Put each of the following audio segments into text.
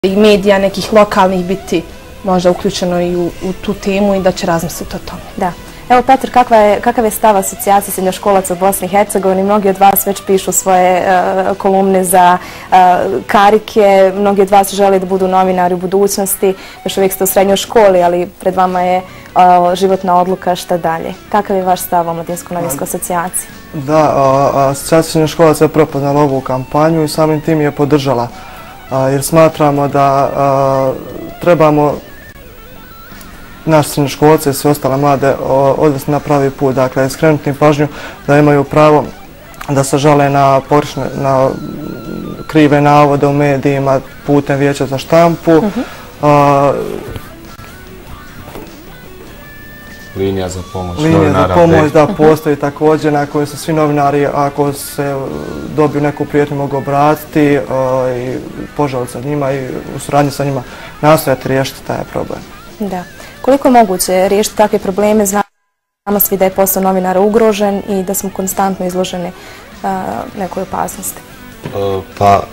i medija nekih lokalnih biti možda uključeno i u tu temu i da će razmisliti o tome. Da. Evo, Petr, kakav je stav asocijacije srednjoškolaca u Bosni i Hercegovini? Mnogi od vas već pišu svoje kolumne za karike, mnogi od vas žele da budu novinari u budućnosti, još uvijek ste u srednjoj školi, ali pred vama je životna odluka šta dalje. Kakav je vaš stav o Omladinsko-novinskoj asocijaciji? Da, asocijacija srednjoškolaca je prepoznala ovu kampanju i samim tim je podržala, jer smatramo da trebamo naši srednjoškolci i sve ostale mlade odvesti na pravi put, dakle skrenuti im pažnju da imaju pravo da se žale na krive navode u medijima putem Vijeća za štampu. Linija za pomoć novinara. Linija za pomoć, da, postoji također na kojoj se svi novinari, ako se dobiju neku prijetnju, mogu obratiti i požaliti sa njima i u suradnji sa njima nastojati riješiti taj problem. Da. Koliko je moguće riješiti takve probleme? Znamo svi da je posao novinara ugrožen i da smo konstantno izloženi nekoj opasnosti. Pa,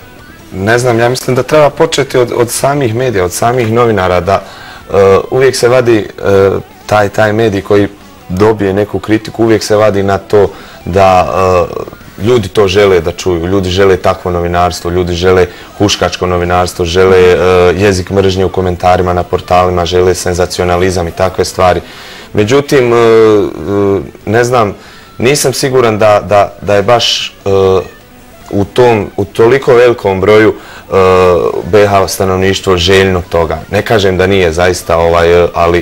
ne znam, ja mislim da treba početi od samih medija, od samih novinara, da uvijek se vadi taj medij koji dobije neku kritiku, uvijek se vadi na to da ljudi to žele da čuju, ljudi žele takvo novinarstvo, ljudi žele huškačko novinarstvo, žele jezik mržnje u komentarima na portalima, žele senzacionalizam i takve stvari. Međutim, ne znam, nisam siguran da je baš u toliko velikom broju BiH stanovništvo željno toga. Ne kažem da nije zaista,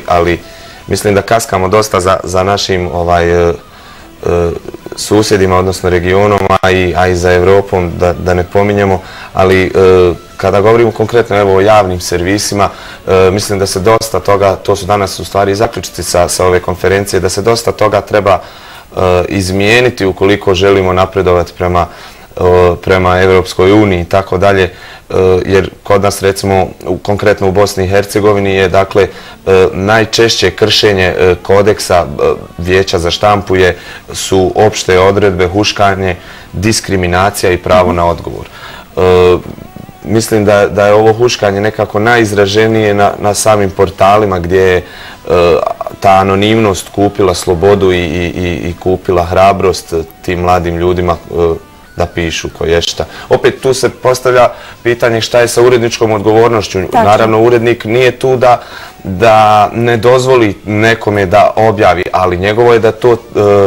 ali mislim da kaskamo dosta za našim susjedima, odnosno regionom, a i za Evropom, da ne pominjemo, ali kada govorimo konkretno o javnim servisima, mislim da se dosta toga, to su danas u stvari zaključci sa ove konferencije, da se dosta toga treba izmijeniti ukoliko želimo napredovati prema Evropskoj uniji i tako dalje, jer kod nas recimo konkretno u Bosni i Hercegovini je dakle najčešće kršenje kodeksa Vijeća za štampu su opšte odredbe, huškanje, diskriminacija i pravo na odgovor. Mislim da je ovo huškanje nekako najizraženije na samim portalima gdje je ta anonimnost kupila slobodu i kupila hrabrost tim mladim ljudima da pišu koješta. Opet tu se postavlja pitanje šta je sa uredničkom odgovornošću. Naravno, urednik nije tu da ne dozvoli nekome da objavi, ali njegovo je da to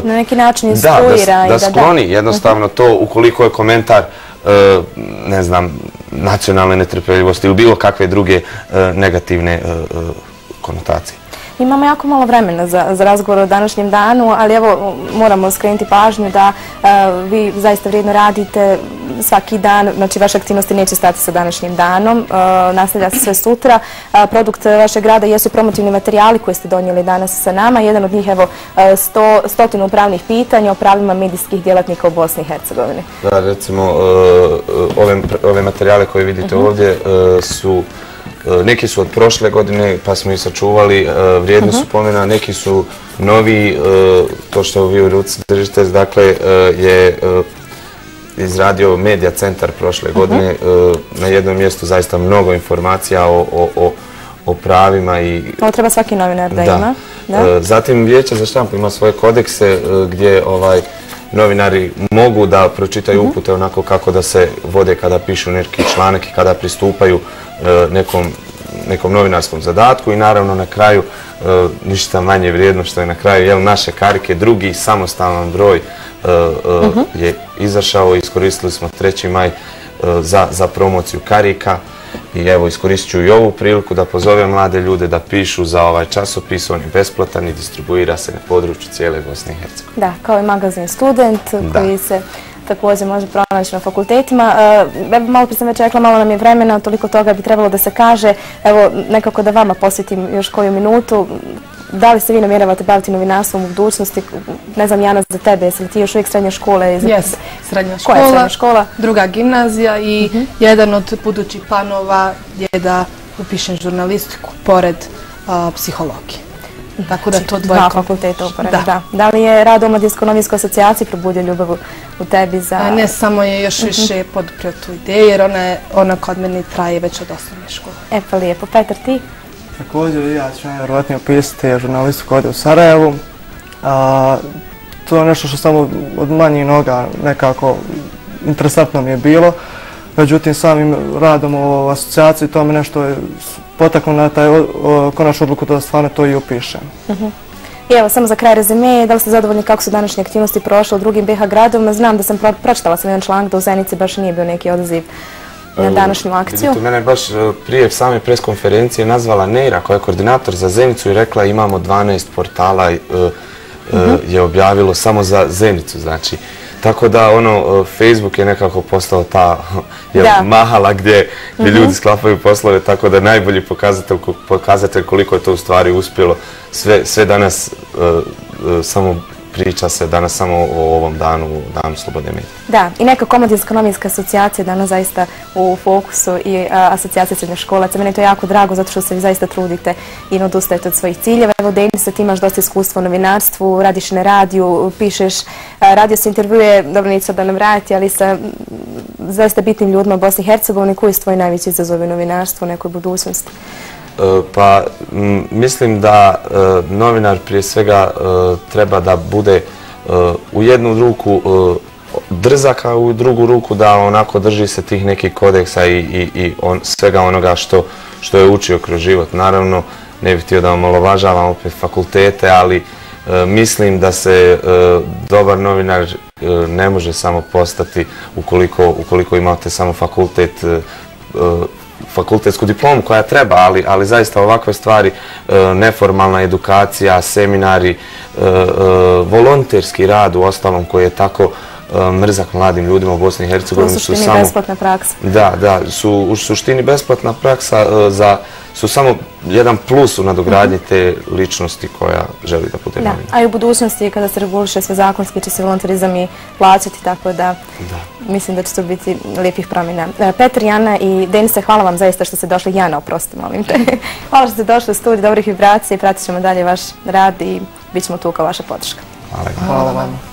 na neki način instruira da skloni jednostavno to ukoliko je komentar ne znam, nacionalne netrpeljivosti ili bilo kakve druge negativne konotacije. Imamo jako malo vremena za razgovor o današnjem danu, ali evo moramo skrenuti pažnju da vi zaista vrijedno radite svaki dan, znači vaše aktivnosti neće stati sa današnjim danom, nastavlja se sve sutra. Produkt vašeg rada jesu promotivni materijali koje ste donijeli danas sa nama, jedan od njih evo 100 upravnih pitanja o pravima medijskih djelatnika u Bosni i Hercegovini. Da, recimo ove materijale koje vidite ovdje su neki su od prošle godine, pa smo ih sačuvali, vrijedni su pomena, neki su novi, to što vi u ruci držite, dakle, je izradio Medija centar prošle godine, na jednom mjestu zaista mnogo informacija o pravima i... Ovo treba svaki novinar da ima. Zatim Vijeće za štampu ima svoje kodekse gdje novinari mogu da pročitaju upute onako kako da se vode kada pišu neki članak i kada pristupaju nekom novinarskom zadatku i naravno na kraju ništa manje vrijedno što je na kraju naše karike, drugi samostalan broj je izašao i iskoristili smo 3. maj za promociju karika i evo iskoristit ću i ovu priliku da pozovem mlade ljude da pišu za ovaj časopis, on je besplatan i distribuira se na području cijele Bosne i Hercegovine. Da, kao i magazin Student koji se također može pronaći na fakultetima. Malo prije sam već rekla, malo nam je vremena, toliko toga bi trebalo da se kaže. Evo, nekako da vama posjetim još koju minutu. Da li se vi namjeravate baviti novinarstvom u budućnosti? Ne znam, Jana, za tebe, jesi li ti još uvijek srednje škole? Jes, srednja škola. Koja je srednja škola? Druga gimnazija i jedan od budućih planova je da upišem žurnalistiku pored psihologije. Tako da to dva fakulteta uporedno, da. Da li je rad u Omladinsko-novinskoj asocijaciji probudio ljubav u tebi za... Ne samo je još više poduprio tu ideju, jer ona kod mene traje već od osnovne škole. Pa lijepo. Petar, ti? Također i ja ću najvjerojatnije opisati žurnalistiku ovdje u Sarajevu. To je nešto što samo od manjih noga nekako interesantno mi je bilo. Međutim, samim radom u asocijaciji to me nešto je potaklo na taj konačnu odluku da stvarno to i upišem. I evo, samo za kraj rezime, da li ste zadovoljni kako su današnje aktivnosti prošle u drugim BiH gradovima? Znam da sam pročitala jedan članak da u Zenici baš nije bio neki odaziv na današnju akciju. Vidite, mene baš prije same preskonferencije nazvala Neira koja je koordinator za Zenicu i rekla imamo 12 portala je objavilo samo za Zenicu, znači. Tako da Facebook je nekako postao ta mahala gdje ljudi sklapaju poslove, tako da najbolji pokazatelj koliko je to u stvari uspjelo. Sve danas samo priča se danas samo o ovom danu slobode medija. Da, i neka Omladinsko-novinska asocijacija danas zaista u fokusu i asocijacija srednjoškolaca. Meni je to jako drago zato što se vi zaista trudite i ne odustajete od svojih ciljeva. Evo, Denisa, ti imaš dosta iskustva u novinarstvu, radiš na radiju, pišeš, radio se intervjuje, dobro neću da nam vrati, ali sa zaista bitnim ljudima u Bosni i Hercegovini. Koji su tvoji najveći izazovi u novinarstvu u nekoj budućnosti? Pa mislim da novinar prije svega treba da bude u jednu ruku drzak, a u drugu ruku da onako drži se tih nekih kodeksa i svega onoga što je učio kroz život. Naravno, ne bih htio da omalovažavam opet fakultete, ali mislim da se dobar novinar ne može samo postati ukoliko imate samo fakultetsku diplomu koja treba, ali zaista ovakve stvari, neformalna edukacija, seminari, volonterski rad u ostalom koji je tako mrzak mladim ljudima u Bosni i Hercegovini. U suštini besplatna praksa. Da, su u suštini besplatna praksa su samo jedan plus u nadogradnji te ličnosti koja želi da bude novinar. A i u budućnosti kada se reguliše sve zakonski će se volonterizam i plaćati, tako da mislim da će to biti lijepih promjena. Petar, Jana i Denisa, hvala vam zaista što ste došli. Jana, oprosti, molim te. Hvala što ste došli u studiju, dobrih vibracija i pratit ćemo dalje vaš rad i bit ćemo tu kao vaša podrška. Hvala vam.